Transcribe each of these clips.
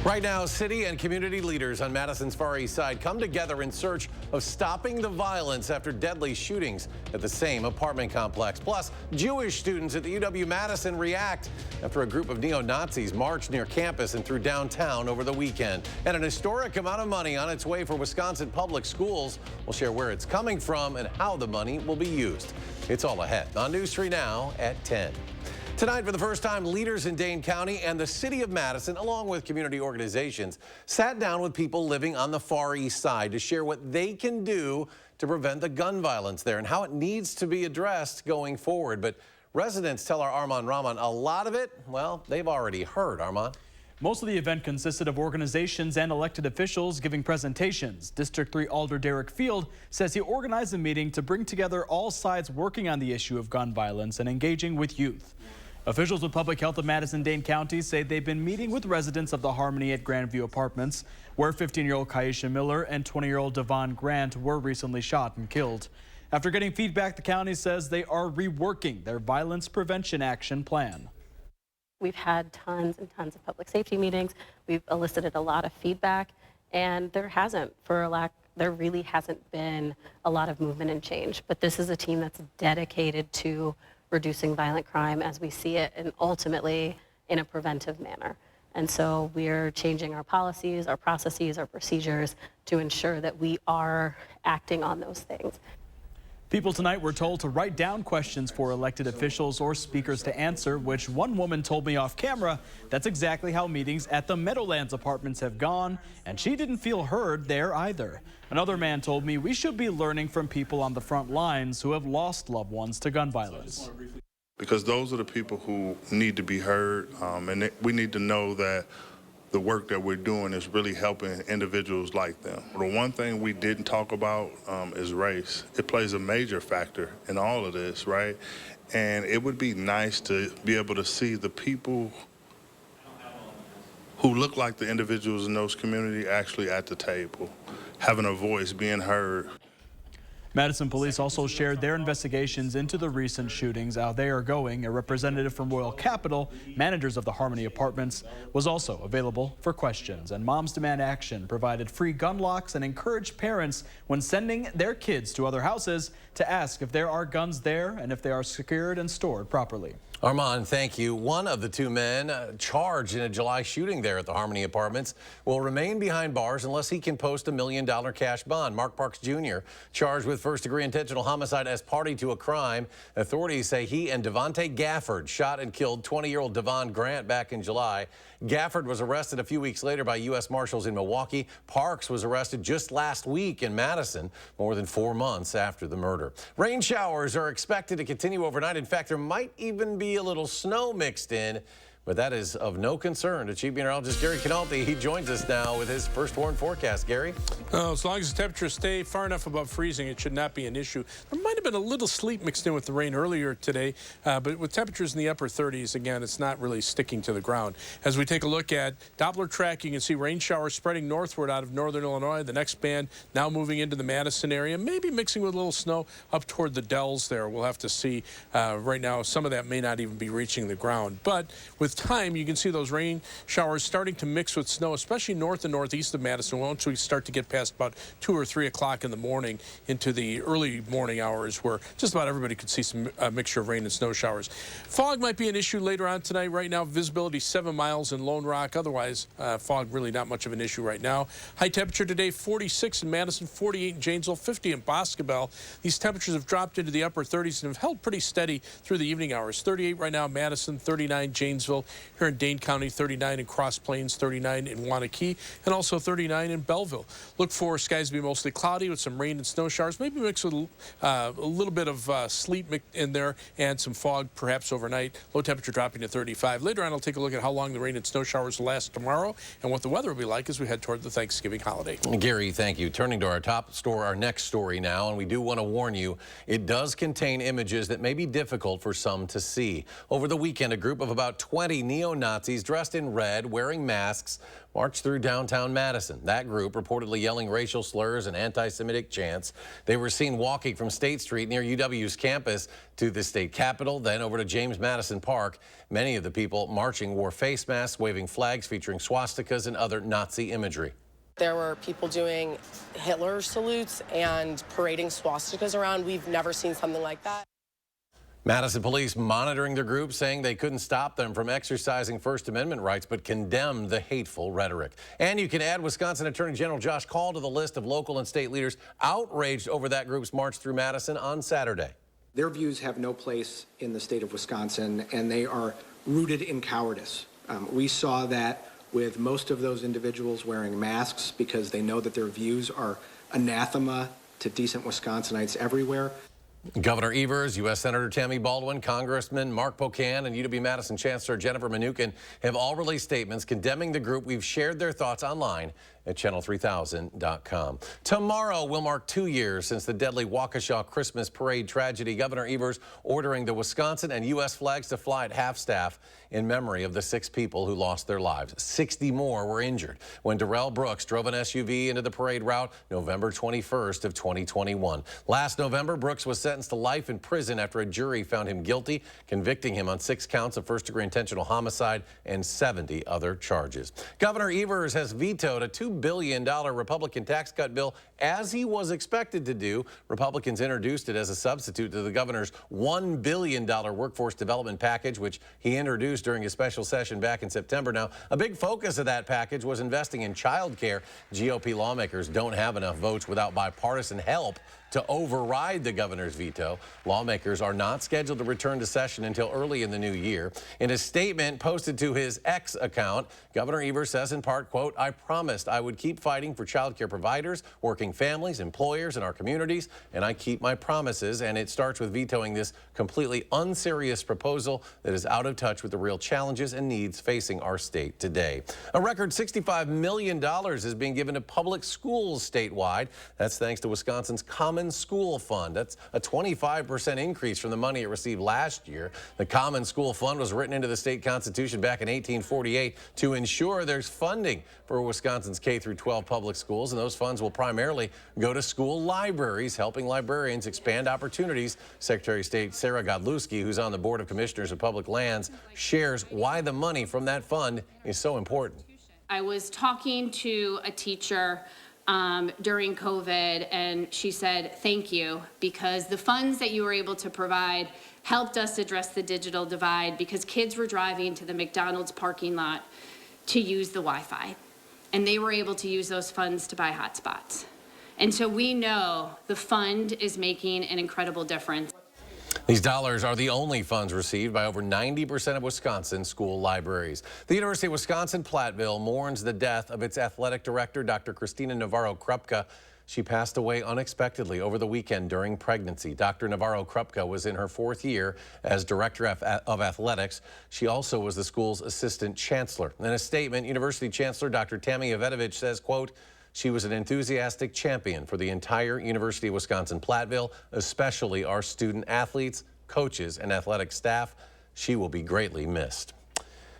Right now, city and community leaders on Madison's Far East Side come together in search of stopping the violence after deadly shootings at the same apartment complex. Plus, Jewish students at the UW-Madison react after a group of neo-Nazis marched near campus and through downtown over the weekend. And an historic amount of money on its way for Wisconsin public schools. We'll share where it's coming from and how the money will be used. It's all ahead on News 3 Now at 10. Tonight, for the first time, leaders in Dane County and the city of Madison, along with community organizations, sat down with people living on the Far East Side to share what they can do to prevent the gun violence there and how it needs to be addressed going forward. But residents tell our Armand Rahman a lot of it, well, they've already heard. Armand? Most of the event consisted of organizations and elected officials giving presentations. District 3 Alder Derek Field says he organized a meeting to bring together all sides working on the issue of gun violence and engaging with youth. Officials with Public Health of Madison-Dane County say they've been meeting with residents of the Harmony at Grandview Apartments, where 15-year-old Kaisha Miller and 20-year-old Devon Grant were recently shot and killed. After getting feedback, the county says they are reworking their violence prevention action plan. We've had tons and tons of public safety meetings. We've elicited a lot of feedback, and there really hasn't been a lot of movement and change. But this is a team that's dedicated to reducing violent crime as we see it, and ultimately in a preventive manner. And so we're changing our policies, our processes, our procedures to ensure that we are acting on those things. People tonight were told to write down questions for elected officials or speakers to answer, which one woman told me off camera that's exactly how meetings at the Meadowlands Apartments have gone, and she didn't feel heard there either. Another man told me we should be learning from people on the front lines who have lost loved ones to gun violence. Because those are the people who need to be heard, and we need to know that the work that we're doing is really helping individuals like them. The one thing we didn't talk about is race. It plays a major factor in all of this, right? And it would be nice to be able to see the people who look like the individuals in those communities actually at the table, having a voice, being heard. Madison police also shared their investigations into the recent shootings, how they are going. A representative from Royal Capital, managers of the Harmony Apartments, was also available for questions. And Moms Demand Action provided free gun locks and encouraged parents when sending their kids to other houses to ask if there are guns there and if they are secured and stored properly. Armand, thank you. One of the two men charged in a July shooting there at the Harmony Apartments will remain behind bars unless he can post $1 million cash bond. Mark Parks Jr. charged with first-degree intentional homicide as party to a crime. Authorities say he and Devontae Gafford shot and killed 20-year-old Devon Grant back in July. Gafford was arrested a few weeks later by U.S. Marshals in Milwaukee. Parks was arrested just last week in Madison, more than 4 months after the murder. Rain showers are expected to continue overnight. In fact, there might even be a little snow mixed in, but that is of no concern to Chief Meteorologist Gary Canalti. He joins us now with his first warn forecast. Gary? As long as the temperatures stay far enough above freezing, it should not be an issue. There might have been a little sleet mixed in with the rain earlier today, but with temperatures in the upper 30s, again, it's not really sticking to the ground. As we take a look at Doppler track, you can see rain showers spreading northward out of northern Illinois. The next band now moving into the Madison area, maybe mixing with a little snow up toward the Dells there. We'll have to see. Right now, some of that may not even be reaching the ground. But with time, you can see those rain showers starting to mix with snow, especially north and northeast of Madison. Once we start to get past about 2 or 3 o'clock in the morning into the early morning hours, where just about everybody could see some mixture of rain and snow showers. Fog might be an issue later on tonight. Right now, visibility 7 miles in Lone Rock. Otherwise, fog really not much of an issue right now. High temperature today, 46 in Madison, 48 in Janesville, 50 in Boscobel. These temperatures have dropped into the upper 30s and have held pretty steady through the evening hours. 38 right now, Madison, 39 Janesville. Here in Dane County, 39 in Cross Plains, 39 in Waunakee, and also 39 in Belleville. Look for skies to be mostly cloudy with some rain and snow showers, maybe mixed with a little bit of sleet in there and some fog perhaps overnight. Low temperature dropping to 35. Later on, I'll take a look at how long the rain and snow showers will last tomorrow and what the weather will be like as we head toward the Thanksgiving holiday. Gary, thank you. Turning to our next story now, and we do want to warn you, it does contain images that may be difficult for some to see. Over the weekend, a group of about 20 40 neo-Nazis dressed in red, wearing masks, marched through downtown Madison. That group reportedly yelling racial slurs and anti-Semitic chants. They were seen walking from State Street near UW's campus to the state capitol, then over to James Madison Park. Many of the people marching wore face masks, waving flags featuring swastikas and other Nazi imagery. There were people doing Hitler salutes and parading swastikas around. We've never seen something like that. Madison police monitoring the group, saying they couldn't stop them from exercising First Amendment rights, but condemned the hateful rhetoric. And you can add Wisconsin Attorney General Josh Kaul to the list of local and state leaders outraged over that group's march through Madison on Saturday. Their views have no place in the state of Wisconsin, and they are rooted in cowardice. We saw that with most of those individuals wearing masks because they know that their views are anathema to decent Wisconsinites everywhere. Governor Evers, U.S. Senator Tammy Baldwin, Congressman Mark Pocan, and UW-Madison Chancellor Jennifer Mnuchin have all released statements condemning the group. We've shared their thoughts online at channel3000.com. Tomorrow will mark 2 years since the deadly Waukesha Christmas parade tragedy. Governor Evers ordering the Wisconsin and U.S. flags to fly at half-staff in memory of the 6 people who lost their lives. 60 more were injured when Darrell Brooks drove an SUV into the parade route November 21st of 2021. Last November, Brooks was sentenced to life in prison after a jury found him guilty, convicting him on 6 counts of first-degree intentional homicide and 70 other charges. Governor Evers has vetoed a $2 billion Republican tax cut bill, as he was expected to do. Republicans introduced it as a substitute to the governor's $1 billion workforce development package, which he introduced during his special session back in September. Now, a big focus of that package was investing in child care. GOP lawmakers don't have enough votes without bipartisan help to override the governor's veto. Lawmakers are not scheduled to return to session until early in the new year. In a statement posted to his X account, Governor Evers says in part, quote, "I promised I would keep fighting for child care providers, working families, employers in our communities, and I keep my promises." And it starts with vetoing this completely unserious proposal that is out of touch with the real challenges and needs facing our state today. A record $65 million is being given to public schools statewide. That's thanks to Wisconsin's Common School Fund. That's a 25% increase from the money it received last year. The Common School Fund was written into the state constitution back in 1848 to ensure there's funding for Wisconsin's K-12 public schools, and those funds will primarily go to school libraries, helping librarians expand opportunities. Secretary of State Sarah Godlewski, who's on the Board of Commissioners of Public Lands, shares why the money from that fund is so important. I was talking to a teacher during COVID, and she said, "Thank you, because the funds that you were able to provide helped us address the digital divide, because kids were driving to the McDonald's parking lot to use the Wi-Fi, and they were able to use those funds to buy hotspots." And so we know the fund is making an incredible difference. These dollars are the only funds received by over 90% of Wisconsin school libraries. The University of Wisconsin-Platteville mourns the death of its athletic director, Dr. Christina Navarro-Krupka. She passed away unexpectedly over the weekend during pregnancy. Dr. Navarro-Krupka was in her 4th year as director of athletics. She also was the school's assistant chancellor. In a statement, University Chancellor Dr. Tammy Avetovich says, quote, "She was an enthusiastic champion for the entire University of Wisconsin-Platteville, especially our student athletes, coaches, and athletic staff. She will be greatly missed."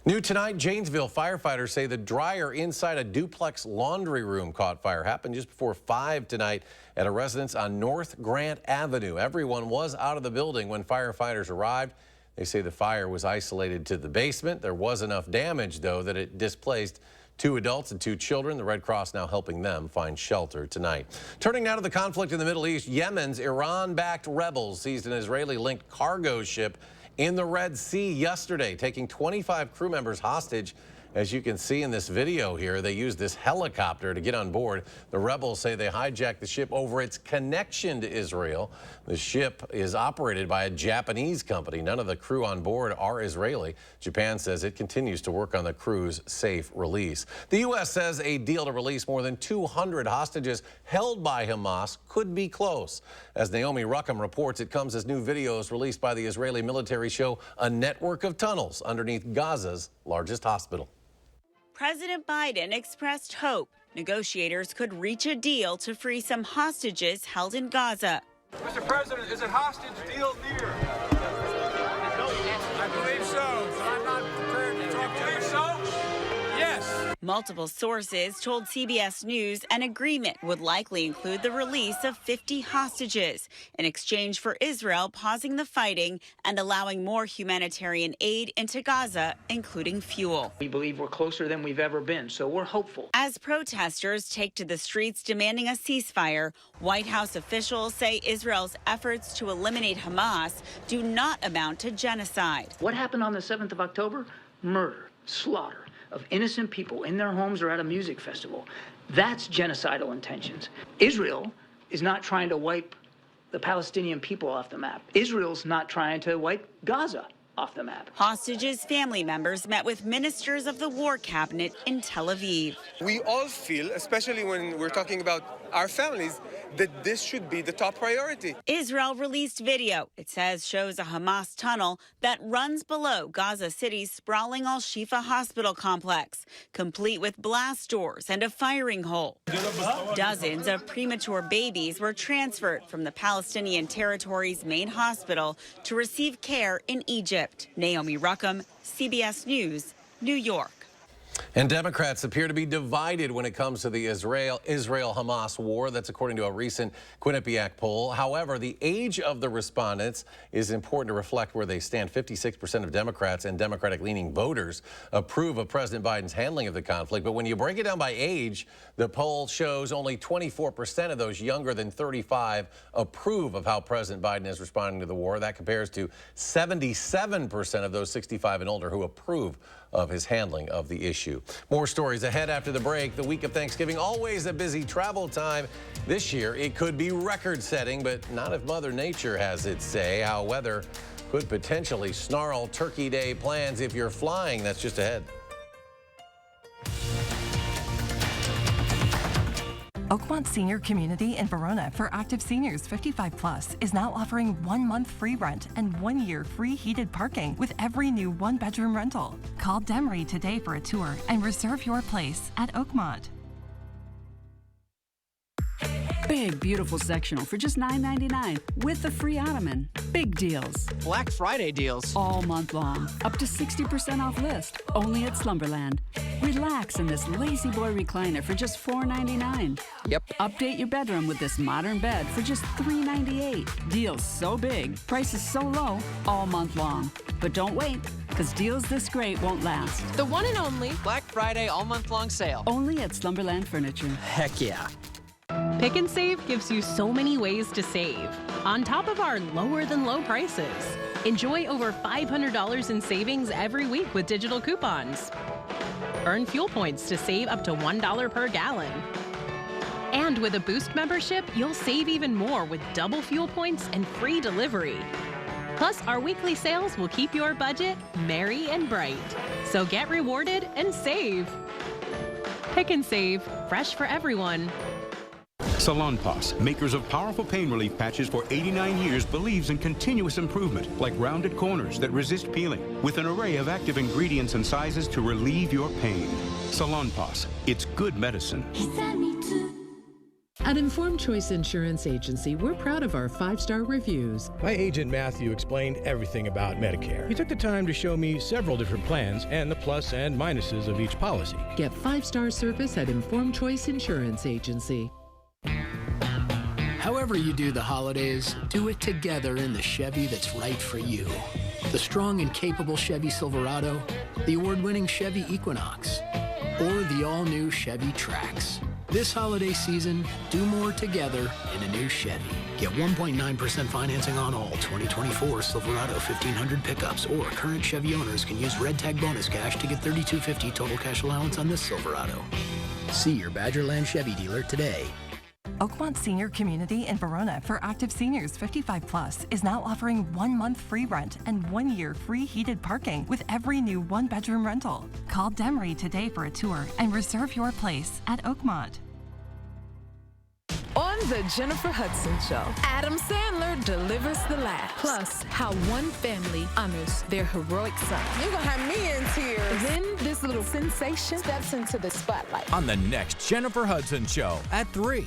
New tonight, Janesville firefighters say the dryer inside a duplex laundry room caught fire. Happened just before 5 tonight at a residence on North Grant Avenue. Everyone was out of the building when firefighters arrived. They say the fire was isolated to the basement. There was enough damage, though, that it displaced 2 adults and 2 children. The Red Cross now helping them find shelter tonight. Turning now to the conflict in the Middle East, Yemen's Iran-backed rebels seized an Israeli-linked cargo ship in the Red Sea yesterday, taking 25 crew members hostage. As you can see in this video here, they used this helicopter to get on board. The rebels say they hijacked the ship over its connection to Israel. The ship is operated by a Japanese company. None of the crew on board are Israeli. Japan says it continues to work on the crew's safe release. The U.S. says a deal to release more than 200 hostages held by Hamas could be close. As Naomi Ruckham reports, it comes as new videos released by the Israeli military show a network of tunnels underneath Gaza's largest hospital. President Biden expressed hope negotiators could reach a deal to free some hostages held in Gaza. Mr. President, is a hostage deal near? I believe so, but I'm not prepared to Multiple sources told CBS News an agreement would likely include the release of 50 hostages in exchange for Israel pausing the fighting and allowing more humanitarian aid into Gaza, including fuel. We believe we're closer than we've ever been, so we're hopeful. As protesters take to the streets demanding a ceasefire, White House officials say Israel's efforts to eliminate Hamas do not amount to genocide. What happened on the 7th of October? Murder, slaughter of innocent people in their homes or at a music festival. That's genocidal intentions. Israel is not trying to wipe the Palestinian people off the map. Israel's not trying to wipe Gaza off the map. Hostages' family members met with ministers of the war cabinet in Tel Aviv. We all feel, especially when we're talking about our families, that this should be the top priority. Israel released video, it says shows a Hamas tunnel that runs below Gaza City's sprawling Al-Shifa hospital complex, complete with blast doors and a firing hole. Dozens of premature babies were transferred from the Palestinian territory's main hospital to receive care in Egypt. Naomi Ruckham, CBS News, New York. And Democrats appear to be divided when it comes to the Israel-Hamas war. That's according to a recent Quinnipiac poll. However, the age of the respondents is important to reflect where they stand. 56% of Democrats and Democratic-leaning voters approve of President Biden's handling of the conflict. But when you break it down by age, the poll shows only 24% of those younger than 35 approve of how President Biden is responding to the war. That compares to 77% of those 65 and older who approve of his handling of the issue. More stories ahead after the break. The week of Thanksgiving, always a busy travel time. This year, it could be record-setting, but not if Mother Nature has its say. How weather could potentially snarl Turkey Day plans if you're flying. That's just ahead. Oakmont Senior Community in Verona for active seniors 55 plus is now offering 1 month free rent and 1 year free heated parking with every new 1-bedroom rental. Call Demery today for a tour and reserve your place at Oakmont. Big, beautiful sectional for just $9.99 with a free ottoman. Big deals. Black Friday deals. All month long. Up to 60% off list. Only at Slumberland. Relax in this Lazy Boy recliner for just $4.99. Yep. Update your bedroom with this modern bed for just $3.98. Deals so big, prices so low, all month long. But don't wait, because deals this great won't last. The one and only Black Friday all month long sale. Only at Slumberland Furniture. Heck yeah. Pick and Save gives you so many ways to save, on top of our lower-than-low prices. Enjoy over $500 in savings every week with digital coupons. Earn fuel points to save up to $1 per gallon. And with a Boost membership, you'll save even more with double fuel points and free delivery. Plus, our weekly sales will keep your budget merry and bright. So get rewarded and save. Pick and Save, fresh for everyone. Salonpas, makers of powerful pain relief patches for 89 years, believes in continuous improvement, like rounded corners that resist peeling, with an array of active ingredients and sizes to relieve your pain. Salonpas, it's good medicine. At Informed Choice Insurance Agency, we're proud of our 5-star reviews. My agent Matthew explained everything about Medicare. He took the time to show me several different plans and the plus and minuses of each policy. Get 5-star service at Informed Choice Insurance Agency. However you do the holidays, do it together in the Chevy that's right for you. The strong and capable Chevy Silverado, the award-winning Chevy Equinox, or the all-new Chevy Trax. This holiday season, do more together in a new Chevy. Get 1.9% financing on all 2024 Silverado 1500 pickups, or current Chevy owners can use Red Tag bonus cash to get $3,250 total cash allowance on this Silverado. See your Badgerland Chevy dealer today. Oakmont Senior Community in Verona for active seniors 55 plus is now offering 1 month free rent and 1 year free heated parking with every new 1-bedroom rental. Call Demery today for a tour and reserve your place at Oakmont. On the Jennifer Hudson Show, Adam Sandler delivers the laugh. Plus, how one family honors their heroic son. You're gonna have me in tears. Then this little sensation steps into the spotlight. On the next Jennifer Hudson Show at 3.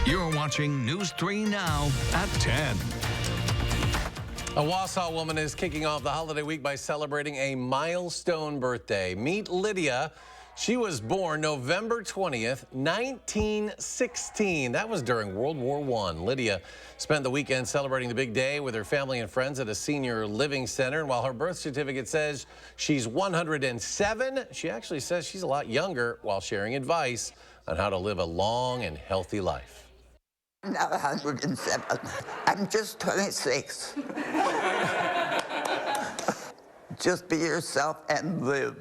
You're watching News 3 Now at 10. A Wausau woman is kicking off the holiday week by celebrating a milestone birthday. Meet Lydia. She was born November 20th, 1916. That was during World War I. Lydia spent the weekend celebrating the big day with her family and friends at a senior living center. And while her birth certificate says she's 107, she actually says she's a lot younger while sharing advice on how to live a long and healthy life. I'm not 107. I'm just 26. Just be yourself and live.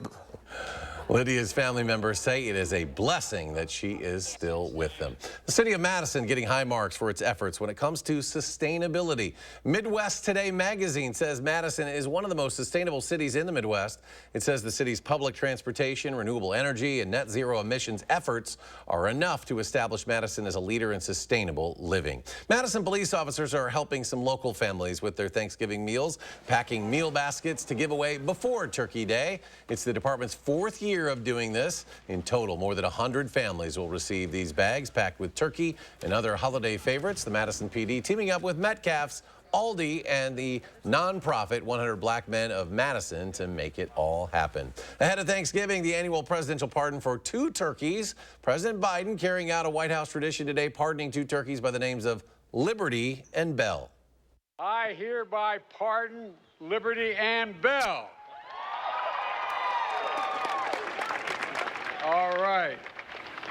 Lydia's family members say it is a blessing that she is still with them. The city of Madison getting high marks for its efforts when it comes to sustainability. Midwest Today magazine says Madison is one of the most sustainable cities in the Midwest. It says the city's public transportation, renewable energy, and net zero emissions efforts are enough to establish Madison as a leader in sustainable living. Madison police officers are helping some local families with their Thanksgiving meals, packing meal baskets to give away before Turkey Day. It's the department's 4th year of doing this. In total, more than 100 families will receive these bags packed with turkey and other holiday favorites. The Madison PD teaming up with Metcalf's, Aldi, and the nonprofit 100 Black Men of Madison to make it all happen. Ahead of Thanksgiving, the annual presidential pardon for 2 turkeys. President Biden carrying out a White House tradition today, pardoning 2 turkeys by the names of Liberty and Bell. I hereby pardon Liberty and Bell. All right.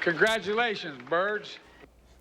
Congratulations, birds.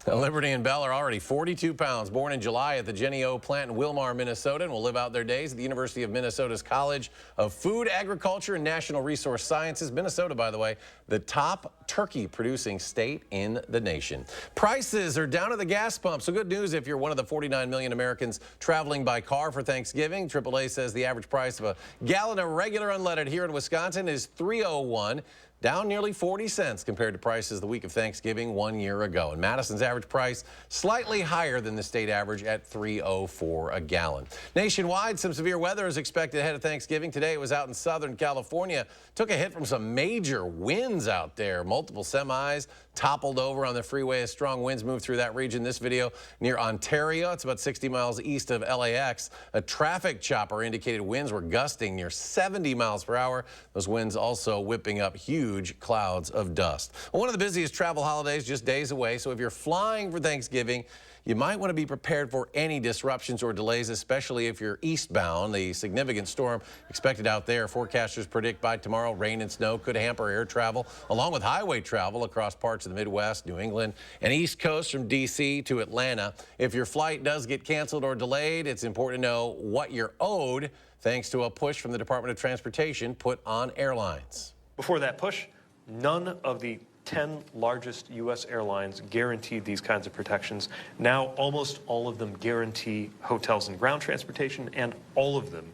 Liberty and Bell are already 42 pounds. Born in July at the Jenny O plant in Wilmar, Minnesota, and will live out their days at the University of Minnesota's College of Food, Agriculture, and Natural Resource Sciences. Minnesota, by the way, the top turkey-producing state in the nation. Prices are down at the gas pump, so good news if you're one of the 49 million Americans traveling by car for Thanksgiving. AAA says the average price of a gallon of regular unleaded here in Wisconsin is $3.01. Down nearly 40 cents compared to prices the week of Thanksgiving 1 year ago. And Madison's average price slightly higher than the state average at $3.04 a gallon. Nationwide, some severe weather is expected ahead of Thanksgiving. Today it was out in Southern California. Took a hit from some major winds out there. Multiple semis toppled over on the freeway as strong winds moved through that region. This video near Ontario. It's about 60 miles east of LAX. A traffic chopper indicated winds were gusting near 70 miles per hour. Those winds also whipping up huge clouds of dust. Well, one of the busiest travel holidays just days away, so if you're flying for Thanksgiving, you might want to be prepared for any disruptions or delays, especially if you're eastbound. The significant storm expected out there. Forecasters predict by tomorrow rain and snow could hamper air travel, along with highway travel across parts of the Midwest, New England, and East Coast from D.C. to Atlanta. If your flight does get canceled or delayed, it's important to know what you're owed, thanks to a push from the Department of Transportation put on airlines. Before that push, none of the 10 largest U.S. airlines guaranteed these kinds of protections. Now almost all of them guarantee hotels and ground transportation, and all of them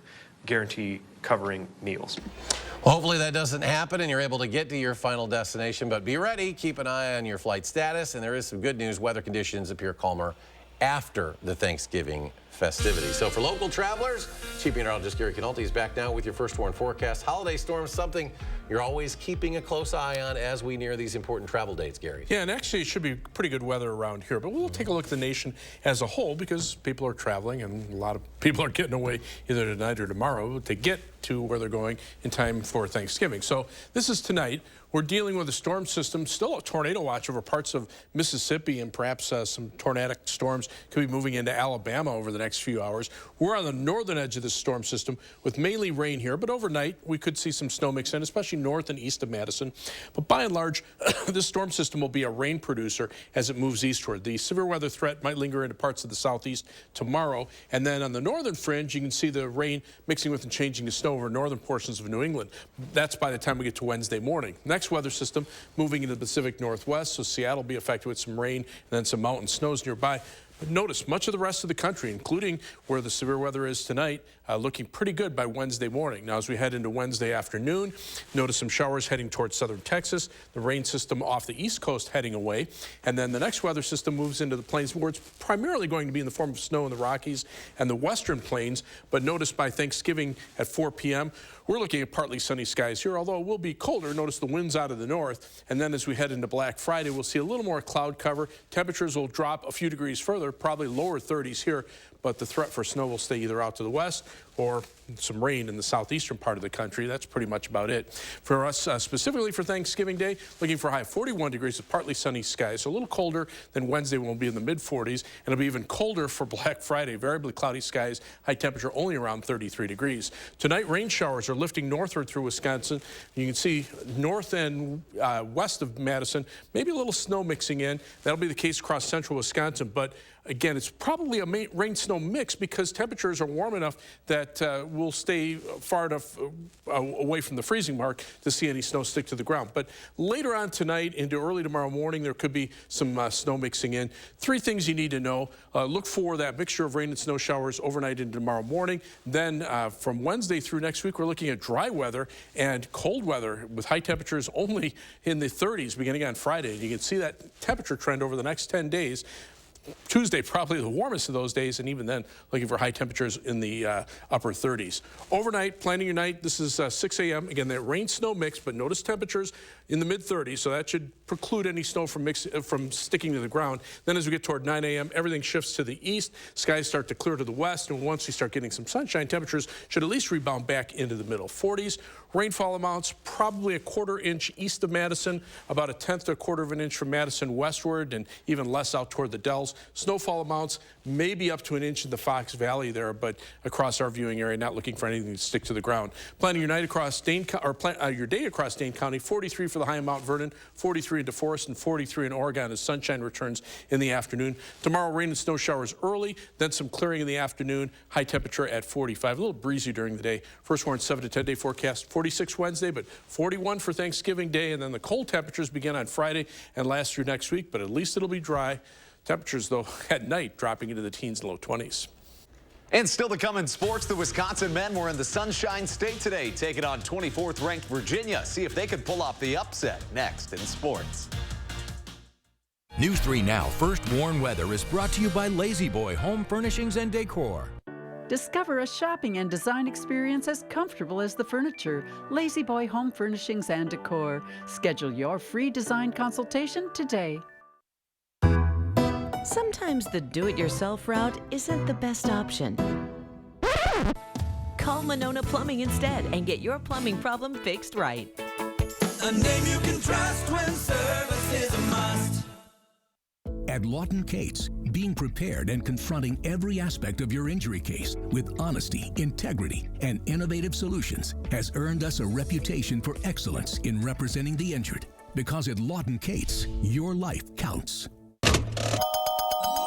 guarantee covering meals. Hopefully that doesn't happen and you're able to get to your final destination, but be ready. Keep an eye on your flight status, and there is some good news. Weather conditions appear calmer after the Thanksgiving festivities. So for local travelers, Chief Meteorologist Gary Canulti is back now with your first warn forecast. Holiday storms, something you're always keeping a close eye on as we near these important travel dates, Gary. Yeah, and actually it should be pretty good weather around here, but we'll take a look at the nation as a whole because people are traveling and a lot of people are getting away either tonight or tomorrow to get to where they're going in time for Thanksgiving. So this is tonight. We're dealing with a storm system, still a tornado watch over parts of Mississippi, and perhaps some tornadic storms could be moving into Alabama over the next few hours. We're on the northern edge of this storm system with mainly rain here, but overnight we could see some snow mix in, especially north and east of Madison. But by and large, this storm system will be a rain producer as it moves eastward. The severe weather threat might linger into parts of the southeast tomorrow, and then on the northern fringe, you can see the rain mixing with and changing to snow over northern portions of New England. That's by the time we get to Wednesday morning. Next weather system moving into the Pacific Northwest, so Seattle will be affected with some rain and then some mountain snows nearby. But notice much of the rest of the country, including where the severe weather is tonight, looking pretty good by Wednesday morning. Now, as we head into Wednesday afternoon, notice some showers heading towards southern Texas, the rain system off the east coast heading away, and then the next weather system moves into the plains where it's primarily going to be in the form of snow in the Rockies and the western plains. But notice by Thanksgiving at 4 p.m., we're looking at partly sunny skies here, although it will be colder. Notice the winds out of the north. And then as we head into Black Friday, we'll see a little more cloud cover. Temperatures will drop a few degrees further, probably lower 30s here. but the threat for snow will stay either out to the west or some rain in the southeastern part of the country. That's pretty much about it. For us, specifically for Thanksgiving Day, looking for a high of 41 degrees with partly sunny skies. So a little colder than Wednesday when we'll be in the mid-40s, and it'll be even colder for Black Friday. Variably cloudy skies, high temperature only around 33 degrees. Tonight, rain showers are lifting northward through Wisconsin. You can see north and west of Madison, maybe a little snow mixing in. That'll be the case across central Wisconsin, but again, it's probably a rain-snow mix because temperatures are warm enough that we'll stay far enough away from the freezing mark to see any snow stick to the ground. But later on tonight into early tomorrow morning, there could be some snow mixing in. 3 things you need to know. Look for that mixture of rain and snow showers overnight into tomorrow morning. Then from Wednesday through next week, we're looking at dry weather and cold weather with high temperatures only in the 30s beginning on Friday. You can see that temperature trend over the next 10 days. Tuesday, probably the warmest of those days, and even then, looking for high temperatures in the upper 30s. Overnight, planning your night, this is 6 a.m. Again, that rain-snow mix, but notice temperatures in the mid-30s, so that should preclude any snow from sticking to the ground. Then as we get toward 9 a.m., everything shifts to the east. Skies start to clear to the west, and once we start getting some sunshine, temperatures should at least rebound back into the middle 40s. Rainfall amounts, probably a 1/4 inch east of Madison, about 1/10 to 1/4 of an inch from Madison westward, and even less out toward the Dells. Snowfall amounts maybe up to 1 inch in the Fox Valley there, but across our viewing area, not looking for anything to stick to the ground. Planning your night across Dane, your day across Dane County, 43 for the high in Mount Vernon, 43 in DeForest, and 43 in Oregon as sunshine returns in the afternoon. Tomorrow, rain and snow showers early, then some clearing in the afternoon, high temperature at 45. A little breezy during the day. First warn 7 to 10 day forecast, 46 Wednesday, but 41 for Thanksgiving Day, and then the cold temperatures begin on Friday and last through next week, but at least it'll be dry. Temperatures, though, at night dropping into the teens and low 20s. And still to come in sports, the Wisconsin men were in the Sunshine State today, taking on 24th ranked Virginia. See if they can pull off the upset next in sports. News 3 Now First Warn Weather is brought to you by Lazy Boy Home Furnishings and Decor. Discover a shopping and design experience as comfortable as the furniture. Lazy Boy Home Furnishings and Decor. Schedule your free design consultation today. Sometimes the do-it-yourself route isn't the best option. Call Monona Plumbing instead and get your plumbing problem fixed right. A name you can trust when service is a must. At Lawton Cates, being prepared and confronting every aspect of your injury case with honesty, integrity, and innovative solutions has earned us a reputation for excellence in representing the injured. Because at Lawton Cates, your life counts.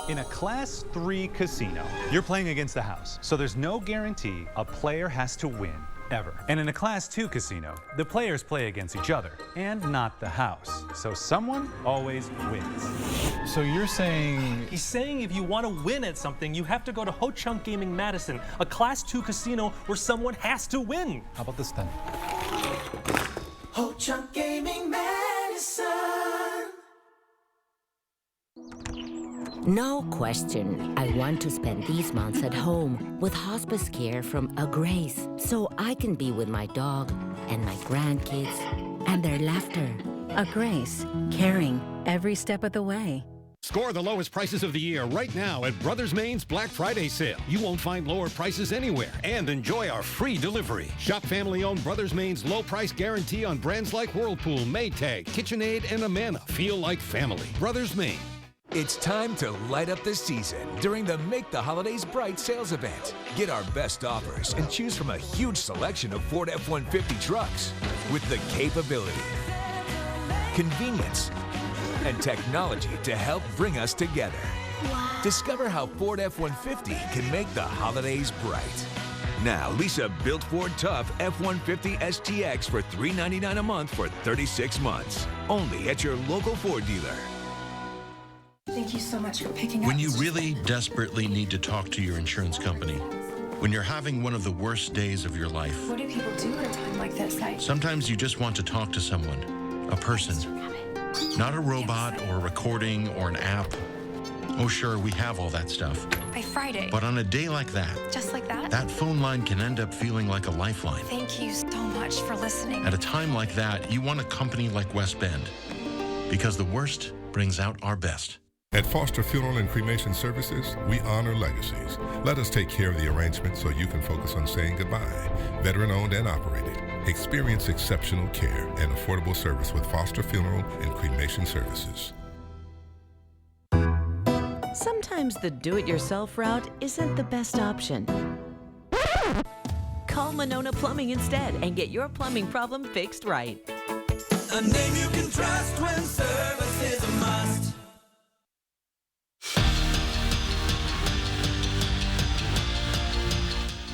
In a Class 3 casino, you're playing against the house, so there's no guarantee a player has to win, ever. And in a Class 2 casino, the players play against each other, and not the house. So someone always wins. So you're saying... He's saying if you want to win at something, you have to go to Ho Chunk Gaming Madison, a Class 2 casino where someone has to win. How about this then? Ho Chunk Gaming Madison. No question, I want to spend these months at home with hospice care from A Grace, so I can be with my dog and my grandkids and their laughter. A Grace, caring every step of the way. Score the lowest prices of the year right now at Brothers Main's Black Friday sale. You won't find lower prices anywhere, and enjoy our free delivery. Shop family-owned Brothers Main's low price guarantee on brands like Whirlpool, Maytag, KitchenAid, and Amana. Feel like family. Brothers Main. It's time to light up the season during the Make the Holidays Bright sales event. Get our best offers and choose from a huge selection of Ford F-150 trucks with the capability, convenience, and technology to help bring us together. Wow. Discover how Ford F-150 can make the holidays bright. Now, lease a built Ford Tough F-150 STX for $399 a month for 36 months. Only at your local Ford dealer. Thank you so much for picking up. When you really desperately need to talk to your insurance company, when you're having one of the worst days of your life. What do people do at a time like this? Sometimes you just want to talk to someone, a person, not a robot or a recording or an app. Oh, sure, we have all that stuff. By Friday. But on a day like that, just like that, that phone line can end up feeling like a lifeline. Thank you so much for listening. At a time like that, you want a company like West Bend, because the worst brings out our best. At Foster Funeral and Cremation Services, we honor legacies. Let us take care of the arrangement so you can focus on saying goodbye. Veteran-owned and operated. Experience exceptional care and affordable service with Foster Funeral and Cremation Services. Sometimes the do-it-yourself route isn't the best option. Call Monona Plumbing instead and get your plumbing problem fixed right. A name you can trust when service is a must.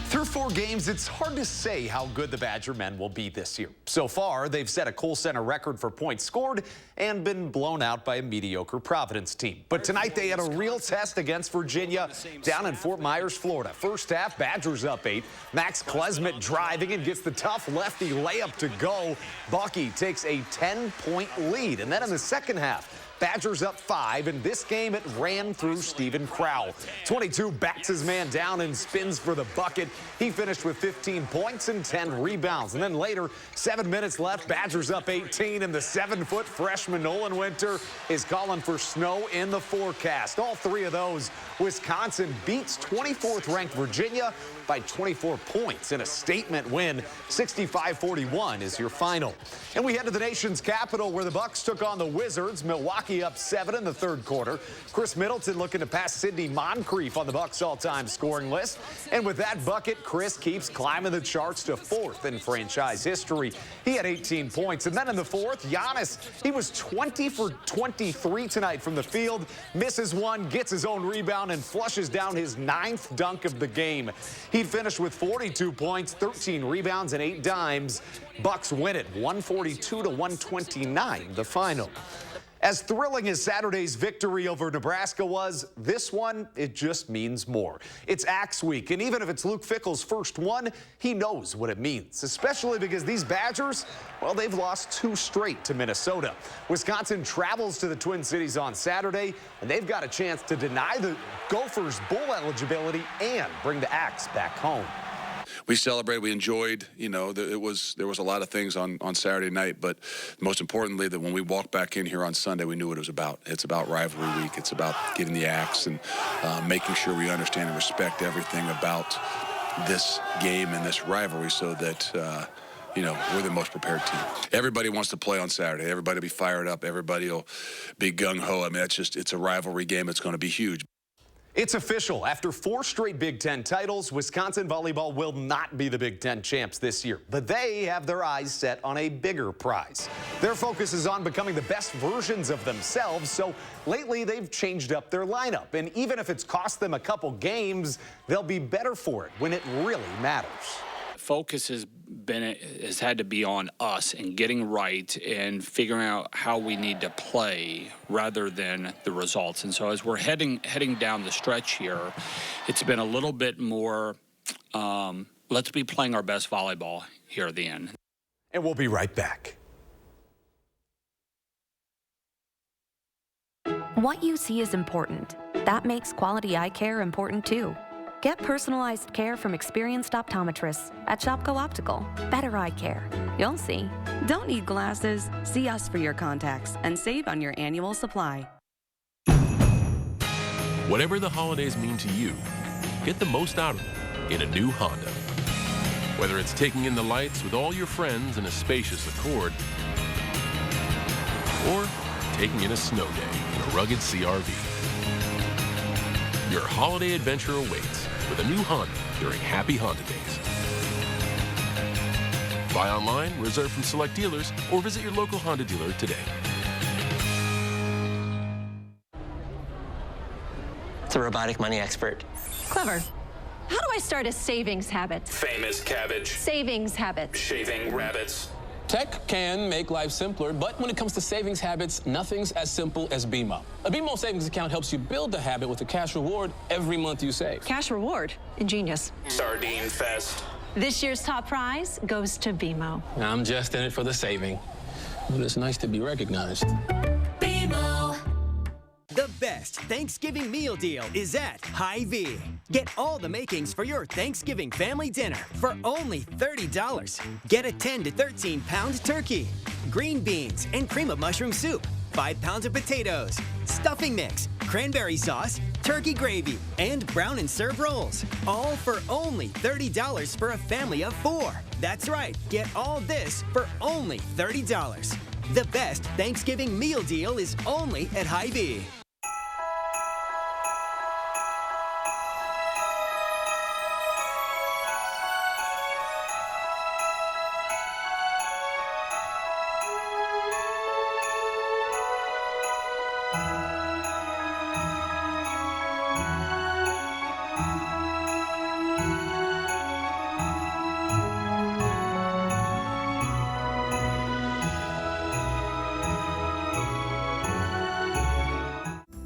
Through 4 games, it's hard to say how good the Badger men will be this year. So far, they've set a Kohl Center record for points scored and been blown out by a mediocre Providence team. But tonight, they had a real test against Virginia down in Fort Myers, Florida. First half, Badgers up 8. Max Klesmet driving and gets the tough lefty layup to go. Bucky takes a 10-point lead. And then in the second half, Badgers up 5, and this game it ran through Stephen Crowell. 22 backs his man down and spins for the bucket. He finished with 15 points and 10 rebounds. And then later, 7 minutes left, Badgers up 18, and the 7-foot freshman Nolan Winter is calling for snow in the forecast. All 3 of those, Wisconsin beats 24th-ranked Virginia by 24 points in a statement win. 65-41 is your final. And we head to the nation's capital where the Bucks took on the Wizards. Milwaukee up 7 in the third quarter. Chris Middleton looking to pass Sidney Moncrief on the Bucks all-time scoring list. And with that bucket, Chris keeps climbing the charts to 4th in franchise history. He had 18 points. And then in the fourth, Giannis, he was 20 for 23 tonight from the field. Misses one, gets his own rebound, and flushes down his 9th dunk of the game. He finished with 42 points, 13 rebounds, and 8 dimes. Bucks win it 142-129, the final. As thrilling as Saturday's victory over Nebraska was, this one, it just means more. It's Axe Week, and even if it's Luke Fickell's first one, he knows what it means, especially because these Badgers, well, they've lost 2 straight to Minnesota. Wisconsin travels to the Twin Cities on Saturday, and they've got a chance to deny the Gophers bowl eligibility and bring the Axe back home. We celebrated, we enjoyed, you know, there was a lot of things on Saturday night, but most importantly, that when we walked back in here on Sunday, we knew what it was about. It's about rivalry week. It's about getting the axe and making sure we understand and respect everything about this game and this rivalry so that, you know, we're the most prepared team. Everybody wants to play on Saturday. Everybody will be fired up. Everybody will be gung-ho. I mean, it's a rivalry game. It's going to be huge. It's official. After 4 straight Big Ten titles, Wisconsin volleyball will not be the Big Ten champs this year, but they have their eyes set on a bigger prize. Their focus is on becoming the best versions of themselves, so lately they've changed up their lineup, and even if it's cost them a couple games, they'll be better for it when it really matters. Focus has had to be on us and getting right and figuring out how we need to play rather than the results. And so as we're heading down the stretch here, it's been a little bit more, let's be playing our best volleyball here at the end. And we'll be right back. What you see is important. That makes quality eye care important too. Get personalized care from experienced optometrists at Shopko Optical. Better eye care. You'll see. Don't need glasses. See us for your contacts and save on your annual supply. Whatever the holidays mean to you, get the most out of them in a new Honda. Whether it's taking in the lights with all your friends in a spacious Accord, or taking in a snow day in a rugged CRV. Your holiday adventure awaits with a new Honda during Happy Honda Days. Buy online, reserve from select dealers, or visit your local Honda dealer today. It's a robotic money expert. Clever. How do I start a savings habit? Famous cabbage. Savings habit. Shaving rabbits. Tech can make life simpler, but when it comes to savings habits, nothing's as simple as BMO. A BMO savings account helps you build the habit with a cash reward every month you save. Cash reward? Ingenious. Sardine Fest. This year's top prize goes to BMO. I'm just in it for the saving, but it's nice to be recognized. BMO. The best Thanksgiving meal deal is at Hy-Vee. Get all the makings for your Thanksgiving family dinner for only $30. Get a 10 to 13 pound turkey, green beans and cream of mushroom soup, 5 pounds of potatoes, stuffing mix, cranberry sauce, turkey gravy, and brown and serve rolls. All for only $30 for a family of 4. That's right, get all this for only $30. The best Thanksgiving meal deal is only at Hy-Vee.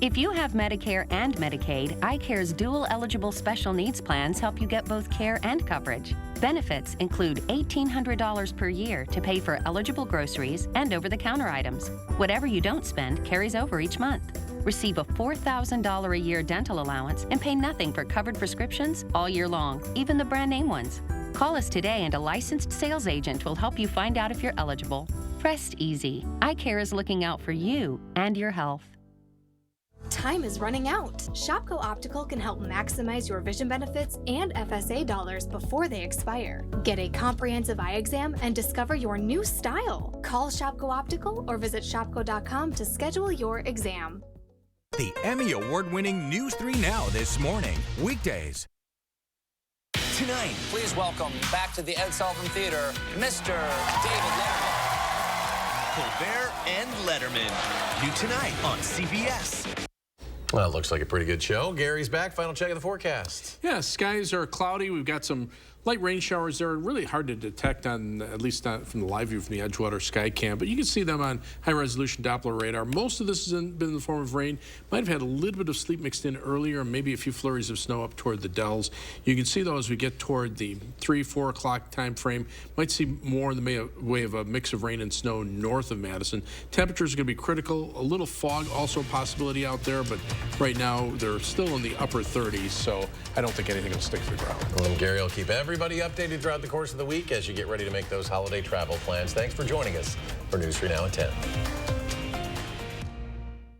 If you have Medicare and Medicaid, iCare's dual eligible special needs plans help you get both care and coverage. Benefits include $1,800 per year to pay for eligible groceries and over-the-counter items. Whatever you don't spend carries over each month. Receive a $4,000 a year dental allowance and pay nothing for covered prescriptions all year long, even the brand name ones. Call us today and a licensed sales agent will help you find out if you're eligible. Rest easy. iCare is looking out for you and your health. Time is running out. Shopko Optical can help maximize your vision benefits and FSA dollars before they expire. Get a comprehensive eye exam and discover your new style. Call Shopko Optical or visit shopko.com to schedule your exam. The Emmy Award-winning News 3 Now this morning, weekdays. Tonight, please welcome back to the Ed Sullivan Theater, Mr. David Letterman. Colbert and Letterman. New tonight on CBS. Well, it looks like a pretty good show. Gary's back. Final check of the forecast. Yeah, skies are cloudy. We've got some light rain showers there. Really hard to detect on, at least not from the live view from the Edgewater sky cam, but you can see them on high-resolution Doppler radar. Most of this has been in the form of rain. Might have had a little bit of sleet mixed in earlier, and maybe a few flurries of snow up toward the Dells. You can see, though, as we get toward the 3, 4 o'clock time frame, might see more in the way of a mix of rain and snow north of Madison. Temperatures are going to be critical. A little fog also a possibility out there, but right now they're still in the upper 30s, so I don't think anything will stick to the ground. Well, Gary will keep everybody updated throughout the course of the week as you get ready to make those holiday travel plans. Thanks for joining us for News 3 Now at 10.